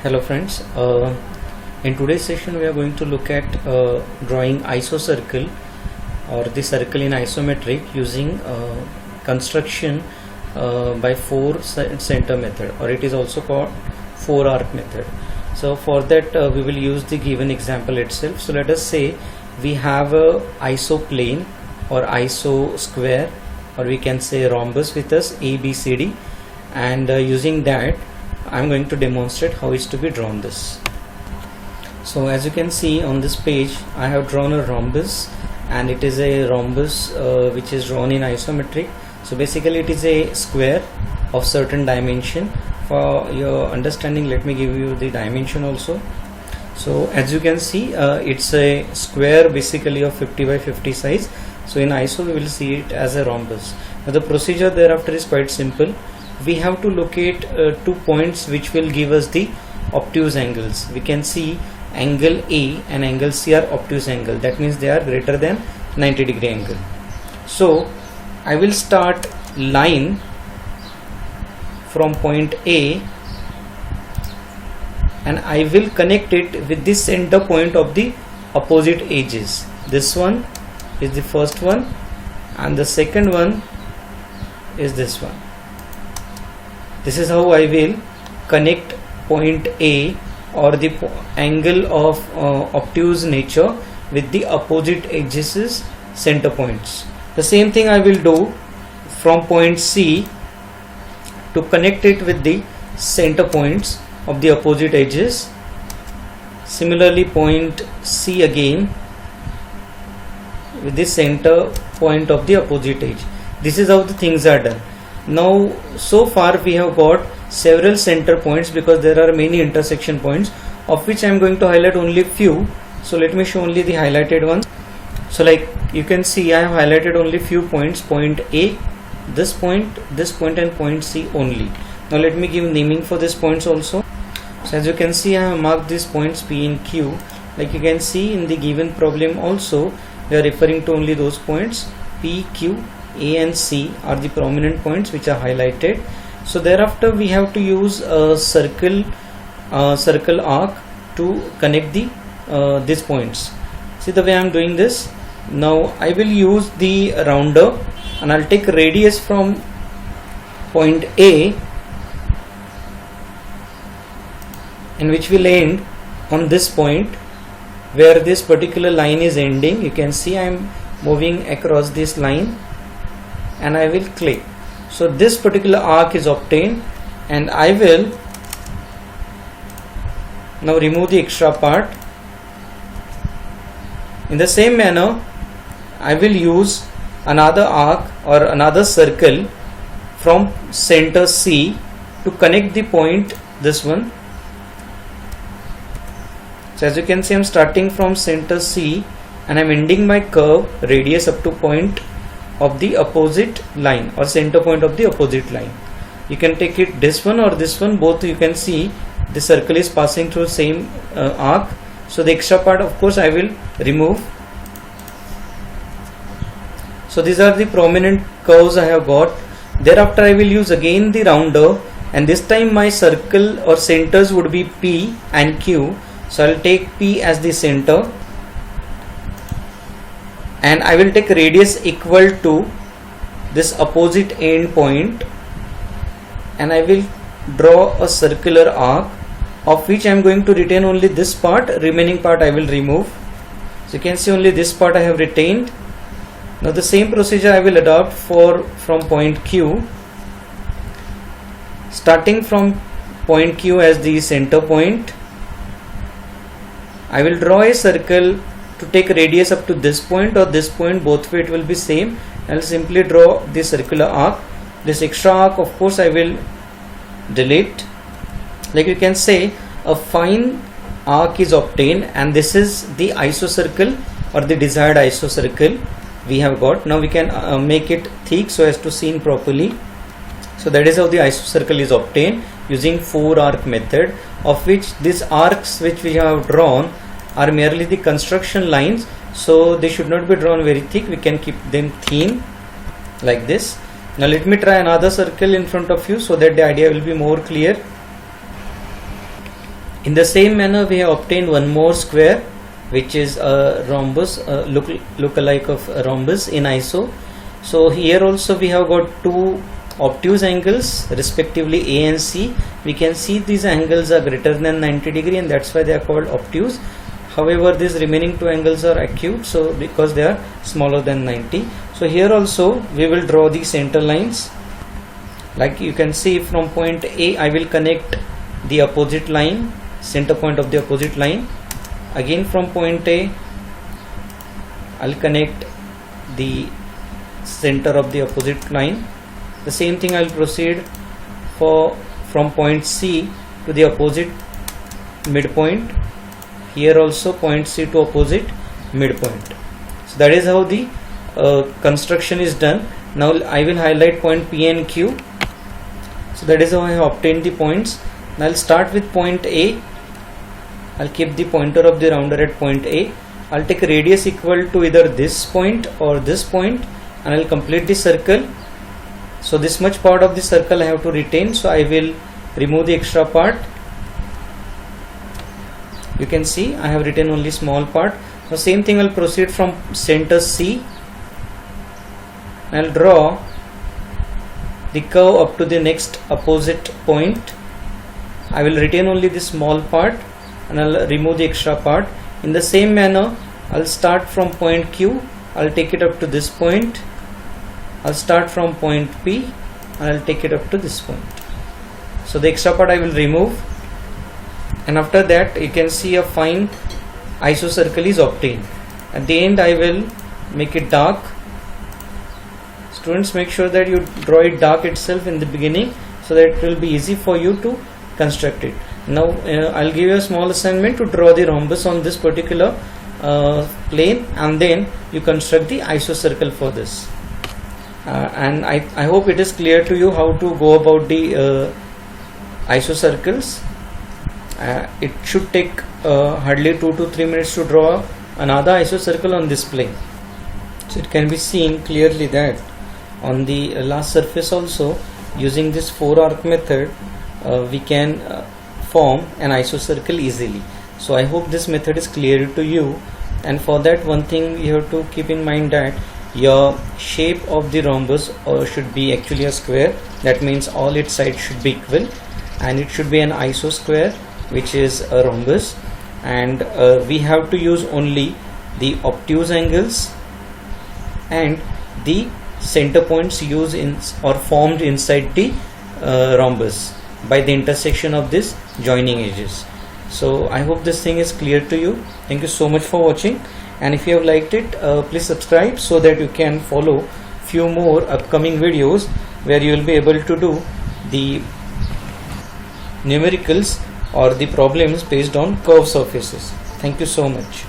Hello friends, in today's session we are going to look at drawing isocircle or the circle in isometric using construction by four center method, or it is also called four arc method. So for that we will use the given example itself. So let us say we have a isoplane or iso square, or we can say rhombus with us ABCD, and using that I'm going to demonstrate how it's to be drawn this. So as you can see on this page, I have drawn a rhombus, and it is a rhombus which is drawn in isometric. So basically it is a square of certain dimension. For your understanding, let me give you the dimension also. So as you can see, it's a square basically of 50 by 50 size. So in iso we will see it as a rhombus. Now the procedure thereafter is quite simple. We have to locate 2 points which will give us the obtuse angles. We can see angle A and angle C are obtuse angle. That means they are greater than 90 degree angle. So I will start line from point A, and I will connect it with the center point of the opposite edges. This one is the first one, and the second one is this one. This is how I will connect point A or the angle of obtuse nature with the opposite edges center points. The same thing I will do from point C to connect it with the center points of the opposite edges. Similarly, point C again with the center point of the opposite edge. This is how the things are done. Now so far we have got several center points because there are many intersection points, of which I am going to highlight only few. So let me show only the highlighted ones. So like you can see, I have highlighted only few points: point A, this point, and point C only. Now let me give naming for these points also. So as you can see, I have marked these points P and Q. Like you can see in the given problem also, we are referring to only those points. P, Q, A and C are the prominent points which are highlighted. So thereafter we have to use a circle arc to connect the these points. See the way I am doing this. Now I will use the rounder, and I'll take radius from point A, and which will end on this point where this particular line is ending. You can see I am moving across this line, and I will click. So this particular arc is obtained, and I will now remove the extra part. In the same manner, I will use another arc or another circle from center C to connect the point, this one. So as you can see, I am starting from center C and I am ending my curve radius up to point of the opposite line or center point of the opposite line. You can take it this one or this one, both. You can see the circle is passing through same arc. So the extra part, of course, I will remove. So these are the prominent curves I have got. Thereafter I will use again the rounder, and this time my circle or centers would be P and Q. So I will take P as the center, and I will take radius equal to this opposite end point, and I will draw a circular arc, of which I am going to retain only this part. Remaining part I will remove. So you can see only this part I have retained. Now the same procedure I will adopt from point Q. Starting from point Q as the center point, I will draw a circle to take radius up to this point or this point. Both way it will be same. I will simply draw the circular arc. This extra arc, of course, I will delete. Like you can say, a fine arc is obtained, and this is the isocircle or the desired isocircle we have got. Now we can make it thick so as to see properly. So that is how the isocircle is obtained using four arc method, of which these arcs which we have drawn are merely the construction lines, so they should not be drawn very thick. We can keep them thin like this. Now let me try another circle in front of you so that the idea will be more clear. In the same manner, we have obtained one more square, which is a rhombus, look-alike of a rhombus in iso. So here also we have got two obtuse angles, respectively A and C. We can see these angles are greater than 90 degree, and that's why they are called obtuse. However, these remaining two angles are acute, so because they are smaller than 90. So here also we will draw the center lines. Like you can see, from point A I will connect the opposite line, center point of the opposite line. Again from point A I'll connect the center of the opposite line. The same thing I'll proceed from point C to the opposite midpoint. Here also point C to opposite midpoint. So that is how the construction is done. Now I will highlight point P and Q. So that is how I have obtained the points. Now I'll start with point A. I'll keep the pointer of the rounder at point A. I'll take a radius equal to either this point or this point, and I'll complete the circle. So this much part of the circle I have to retain, so I will remove the extra part. You can see I have retained only small part. Now same thing, I'll proceed from center C. I'll draw the curve up to the next opposite point. I will retain only the small part and I'll remove the extra part. In the same manner, I'll start from point Q. I'll take it up to this point. I'll start from point P and I'll take it up to this point. So the extra part I will remove, and after that you can see a fine isocircle is obtained. At the end I will make it dark. Students, make sure that you draw it dark itself in the beginning, so that it will be easy for you to construct it. Now I'll give you a small assignment to draw the rhombus on this particular plane, and then you construct the isocircle for this. And I hope it is clear to you how to go about the isocircles. It should take hardly 2 to 3 minutes to draw another isocircle on this plane. So it can be seen clearly that on the last surface also, using this 4-arc method, we can form an isocircle easily. So I hope this method is clear to you, and for that one thing you have to keep in mind, that your shape of the rhombus should be actually a square. That means all its sides should be equal, and it should be an isosquare, which is a rhombus, and we have to use only the obtuse angles and the center points used in or formed inside the rhombus by the intersection of these joining edges. So I hope this thing is clear to you. Thank you so much for watching, and if you have liked it, please subscribe so that you can follow few more upcoming videos where you will be able to do the numericals or the problems based on curved surfaces. Thank you so much.